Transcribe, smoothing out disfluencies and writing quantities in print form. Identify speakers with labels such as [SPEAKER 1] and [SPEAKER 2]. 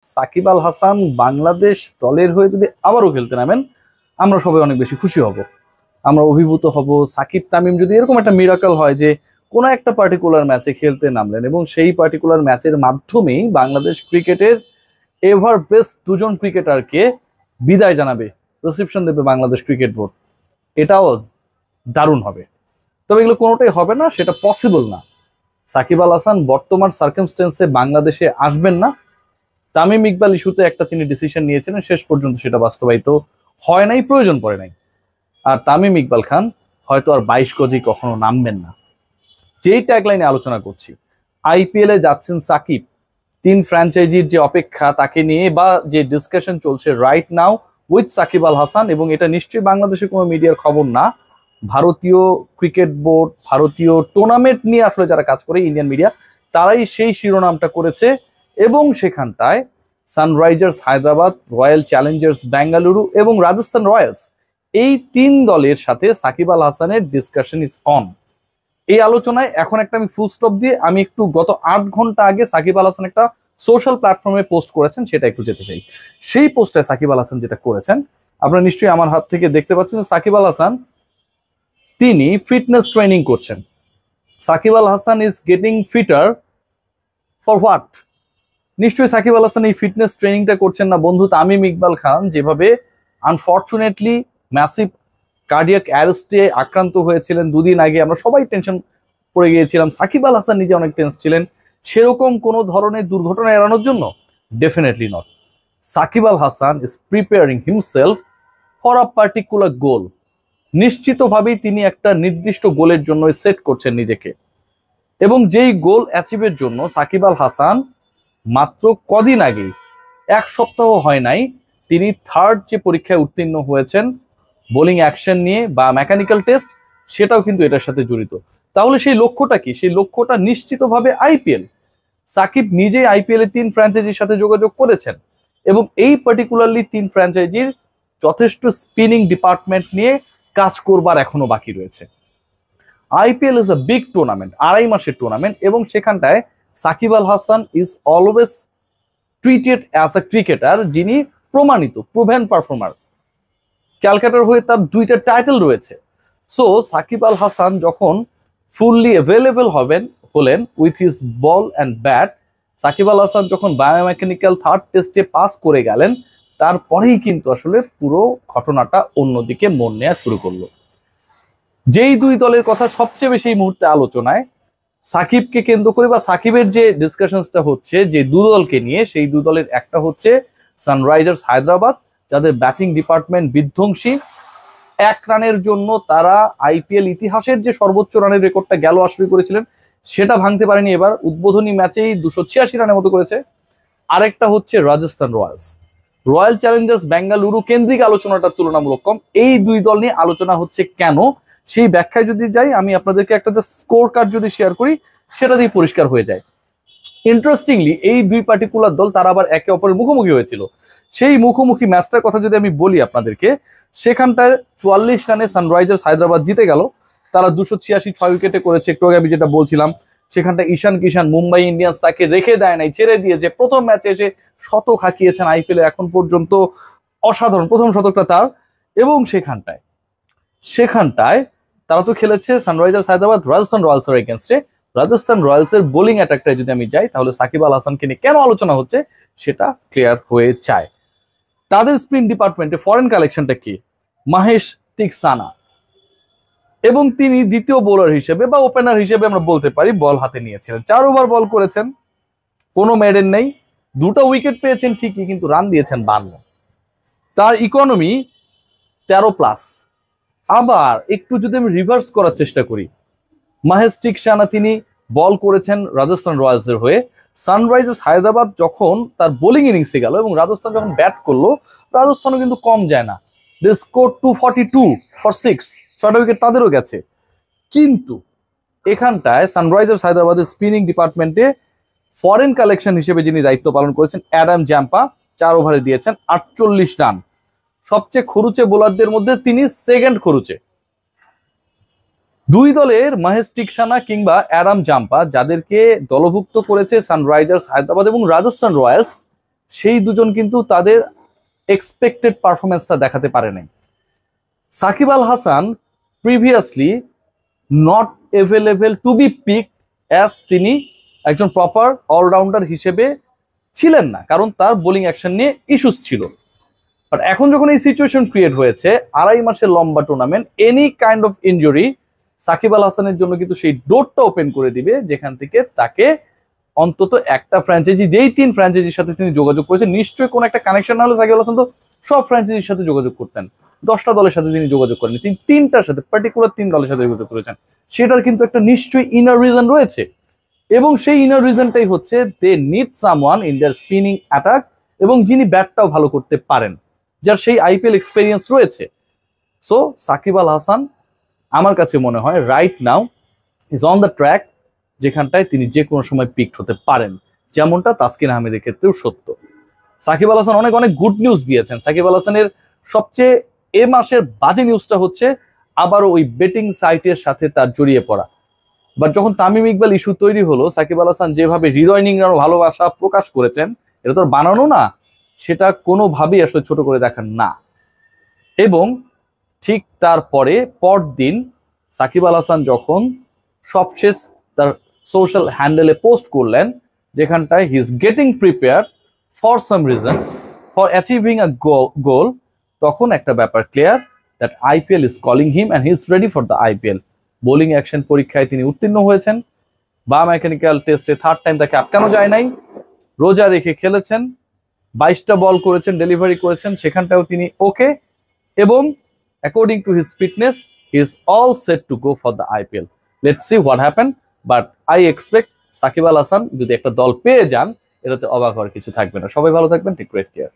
[SPEAKER 1] সাকিব আল হাসান বাংলাদেশ দলের হয়ে যদি আবারও খেলতে নামেন, আমরা সবাই অনেক বেশি খুশি হব, আমরা অভিভূত হব। সাকিব তামিম যদি এরকম একটা মিরাকল হয় যে কোনো একটা পার্টিকুলার ম্যাচে খেলতে নামলেন এবং সেই পার্টিকুলার ম্যাচের মাধ্যমেই বাংলাদেশ ক্রিকেটের এভার বেস্ট দুজন ক্রিকেটারকে বিদায় জানাবে, রিসেপশন দেবে বাংলাদেশ ক্রিকেট বোর্ড, এটাও দারুণ হবে। তবে এগুলো কোনোটাই হবে না, সেটা পসিবল না। সাকিব আল হাসান বর্তমান সার্কামস্টেন্সে বাংলাদেশে আসবেন না। তামিম ইকবাল ইস্যুতে একটা তিনি ডিসিশন নিয়েছিলেন, শেষ পর্যন্ত সেটা বাস্তবায়িত হয় নাই, প্রয়োজন পড়ে নাই। আর তামিম ইকবাল খান হয়তো আর 22 গজেই কখনো নামবেন না। যেই ট্যাগলাইনে আলোচনা করছি, আইপিএল এ যাচ্ছেন সাকিব, 3 ফ্র্যাঞ্চাইজির যে অপেক্ষা তাকে নিয়ে বা যে ডিসকাশন চলছে right now with Shakib Al Hasan, এবং এটা নিশ্চয়ই বাংলাদেশের কোনো মিডিয়ার খবর না, ভারতীয় ক্রিকেট বোর্ড, ভারতীয় টুর্নামেন্ট নিয়ে আসলে যারা কাজ করে ইন্ডিয়ান মিডিয়া, তারাই সেই শিরোনামটা করেছে। এবং সেখানটায় Sunrisers Hyderabad, royal Challengers Bengaluru এবং রাজস্থান রয়্যালস, এই 3 দলের সাথে সাকিব আল হাসানের ডিসকাশন ইজ অন। এই আলোচনায় এখন একটা আমি ফুল স্টপ দিয়ে আমি একটু গত 8 ঘন্টা আগে সাকিব আল হাসান একটা সোশ্যাল প্ল্যাটফর্মে পোস্ট করেছেন, সেটা একটু যেতে চাই। সেই পোস্টে সাকিব আল হাসান যেটা করেছেন, আপনারা নিশ্চয়ই আমার হাত থেকে দেখতে পাচ্ছেন, সাকিব আল হাসান তিনি ফিটনেস ট্রেনিং করছেন। Shakib Al Hasan is getting fitter for what? নিশ্চয়ই সাকিব আল হাসান এই ফিটনেস ট্রেনিংটা করছেন না বন্ধু তামিম ইকবাল খান যেভাবে আনফর্চুনেটলি ম্যাসিভ কার্ডিয়াক অ্যারেস্টে আক্রান্ত হয়েছিলেন 2 দিন আগে, আমরা সবাই টেনশন পড়ে গিয়েছিলাম, সাকিব আল হাসান নিজে অনেক টেন্স ছিলেন, সেরকম কোনো ধরনের দুর্ঘটনা এড়ানোর জন্য? Definitely not. Shakib Al Hasan is preparing himself for a particular goal. নিশ্চিতভাবেই তিনি একটা নির্দিষ্ট গোলের জন্য সেট করছেন নিজেকে, এবং যেই গোল অ্যাচিভের জন্য সাকিব আল হাসান মাত্র কদিন আগেই, 1 সপ্তাহ হয় নাই, তিনি 3rd যে পরীক্ষায় উত্তীর্ণ হয়েছেন বোলিং অ্যাকশন নিয়ে বা মেকানিক্যাল টেস্ট, সেটাও কিন্তু এটার সাথে জড়িত। তাহলে সেই লক্ষ্যটা কি? সেই লক্ষ্যটা নিশ্চিতভাবে আইপিএল। সাকিব নিজেই আইপিএল এর 3 ফ্র্যাঞ্চাইজির সাথে যোগাযোগ করেছেন, এবং এই পার্টিকুলারলি 3 ফ্র্যাঞ্চাইজির যথেষ্ট স্পিনিং ডিপার্টমেন্ট নিয়ে কাজ করবার এখনো বাকি রয়েছে। IPL is a big tournament, 2.5 মাসের টুর্নামেন্ট, এবং সেখানটায় Shakib Al Hasan is always treated as a cricketer যিনি প্রমাণিত প্রুভেন পারফর্মার। ক্যালকাটার হয়ে তার 2টা টাইটেল রয়েছে। সো সাকিব আল হাসান যখন ফুললি অ্যাভেলেবল হলেন with his ball and bat, Shakib Al Hasan যখন বায়োমেকানিক্যাল 3rd টেস্টে পাস করে গেলেন, তারপরেই কিন্তু আসলে পুরো ঘটনাটা অন্যদিকে মন নেওয়া শুরু করলো। যেই 2 দলের কথা সবচেয়ে বেশি এই মুহূর্তে আলোচনায়, সাকিবকে কেন্দ্র করে বা সাকিবের যে ডিসকাশনসটা হচ্ছে যে 2 দলকে নিয়ে, সেই 2 দলের একটা হচ্ছে সানরাইজার্স হায়দ্রাবাদ, যাদের ব্যাটিং ডিপার্টমেন্ট বিধ্বংসী। 1 রানের জন্য তারা আইপিএল ইতিহাসের যে সর্বোচ্চ রানের রেকর্ডটা গেল আসলে করেছিলেন, সেটা ভাঙতে পারেনি, এবার উদ্বোধনী ম্যাচেই 286 রানের মতো করেছে। আরেকটা হচ্ছে Rajasthan Royals, royal Challengers Bengaluru কেন্দ্রিক আলোচনাটা তুলনামূলক কম। এই 2 দল নিয়ে আলোচনা হচ্ছে কেন, সেই ব্যাখ্যায় যদি যাই, আমি আপনাদেরকে একটা জাস্ট স্কোর কার্ড যদি শেয়ার করি, সেটা দিয়ে পরিষ্কার হয়ে যায়। ইন্টারেস্টিংলি এই 2 পার্টিকুলার দল তারা আবার একে অপরের মুখোমুখি হয়েছিল। সেই মুখোমুখি ম্যাচটার কথা যদি আমি বলি আপনাদেরকে, সেখানটায় 44 রানে সানরাইজার্স হায়দ্রাবাদ জিতে গেল। তারা 286 6 উইকেটে করেছে, একটু আগে আমি যেটা বলছিলাম। সেখানটা ঈশান কিষান মুম্বাই ইন্ডিয়ান্স তাকে রেখে দেয় নাই, ছেড়ে দিয়ে যে প্রথম ম্যাচে এসে শতক হাঁকিয়েছেন আইপিএল এখন পর্যন্ত, অসাধারণ প্রথম শতকটা তার। এবং সেখানটায় তারা তো খেলেছে সানরাইজার্স হায়দ্রাবাদ রাজস্থান রয়্যালসের এগেনস্টে। রাজস্থান রয়্যালসের বোলিং অ্যাটাকটায় যদি আমি যাই, তাহলে সাকিব আল হাসানকে নিয়ে কেন আলোচনা হচ্ছে সেটা ক্লিয়ার হয়ে যায়। তাদের স্পিন ডিপার্টমেন্টে ফরেন কালেকশনটা কি? মাহেশ টিকসানা, এবং তিনি দ্বিতীয় বোলার হিসেবে বা ওপেনার হিসেবে আমরা বলতে পারি বল হাতে নিয়েছিলেন। 4 ওভার বল করেছেন, কোনো মেডেন নেই, 2টা উইকেট পেয়েছেন ঠিকই, কিন্তু রান দিয়েছেন 52। তার ইকোনমি 13+। আবার একটু যদি আমি রিভার্স করার চেষ্টা করি, মাহেশ টিকসানা তিনি বল করেছেন রাজস্থান রয়্যালসের হয়ে। সানরাইজার্স হায়দ্রাবাদ যখন তার বোলিং ইনিংসে গেল এবং রাজস্থান যখন ব্যাট করলো, রাজস্থানও কিন্তু কম যায় না, দে স্কোর 242 ফর 6, 6টা উইকেট তাদেরও গেছে। কিন্তু এখানটায় সানরাইজার্স হায়দ্রাবাদের স্পিনিং ডিপার্টমেন্টে ফরেন কালেকশন হিসেবে যিনি দায়িত্ব পালন করেছেন অ্যাডাম জাম্পা, 4 ওভারে দিয়েছেন 48 রান। সবচেয়ে খরুচে বোলারদের মধ্যে তিনি 2nd খরুচে। 2 দলের মাহেশ টিকসানা কিংবা অ্যাডাম জাম্পা, যাদেরকে দলভুক্ত করেছে সানরাইজার্স হায়দ্রাবাদ এবং রাজস্থান রয়্যালস, সেই দুজন কিন্তু তাদের এক্সপেক্টেড পারফরমেন্সটা দেখাতে পারে নাই। Shakib Al Hasan previously not available to be pick as তিনি একজন প্রপার অলরাউন্ডার হিসেবে ছিলেন না, কারণ তার বোলিং অ্যাকশন নিয়ে ইস্যুস ছিল। বাট এখন যখন এই সিচুয়েশন ক্রিয়েট হয়েছে, 2.5 মাসের লম্বা tournament, any kind of injury Shakib Al হাসানের জন্য কিন্তু সেই ডোরটা ওপেন করে দিবে, যেখান থেকে তাকে অন্তত একটা ফ্র্যাঞ্চাইজি, যেই 3 ফ্র্যাঞ্চাইজির সাথে তিনি যোগাযোগ করেছেন, নিশ্চয়ই কোনো একটা কানেকশন না হলে সাকিব আল হাসান তো সব ফ্র্যাঞ্চাইজির সাথে যোগাযোগ করতেন। 10টা দলের সাথে তিনি যোগাযোগ করেন, তিনি 3টার সাথে, পার্টিকুলার 3 দলের সাথে যোগাযোগ করেছেন। সেটার কিন্তু একটা নিশ্চয়ই ইনার রিজন রয়েছে, এবং সেই ইনার রিজনটাই হচ্ছে they need someone in their spinning attack, এবং যিনি ব্যাটটাও ভালো করতে পারেন, যার সেই আইপিএল এক্সপেরিয়েন্স রয়েছে। সো সাকিব আল হাসান আমার কাছে মনে হয় right now is on the track, যেখানটায় তিনি যে কোনো সময় পিকড হতে পারেন, যেমনটা তাসকিন আহমেদের ক্ষেত্রেও সত্য। সাকিব আল হাসান অনেক অনেক গুড নিউজ দিয়েছেন। সাকিব আল হাসানের সবচেয়ে এ মাসের বাজে নিউজটা হচ্ছে আবারও ওই বেটিং সাইটের সাথে তার জড়িয়ে পড়া। বাট যখন তামিম ইকবাল ইস্যু তৈরি হলো, সাকিব আল হাসান যেভাবে হৃদয় নিংড়ানো ভালোবাসা প্রকাশ করেছেন, এটা তো বানানো না, সেটা কোনোভাবেই আসলে ছোট করে দেখার না। এবং ঠিক তারপরে পরদিন সাকিব আল হাসান যখন সবশেষ তার সোশ্যাল হ্যান্ডেলে পোস্ট করলেন, যেখানটায় he is getting prepare for some reason for achieving a goal, তখন একটা ব্যাপার clear, that IPL is calling him and he is ready for the IPL. Bowling action পরীক্ষায় তিনি উত্তীর্ণ হয়েছেন, বা মেকানিক্যাল টেস্টে 3rd টাইম তাকে আটকানো যায় নাই, রোজা রেখে খেলেছেন, 22টা বল করেছেন, ডেলিভারি করেছেন, সেখানটাও তিনি ওকে, এবং according to his fitness he is all set to go for the IPL. Let's see what happen, but I expect Shakib Al Hasan যদি একটা দল পেয়ে যান, এটাতে অবাক হওয়ার কিছু থাকবে না। সবাই ভালো থাকবেন, টেক গ্রেট কেয়ার।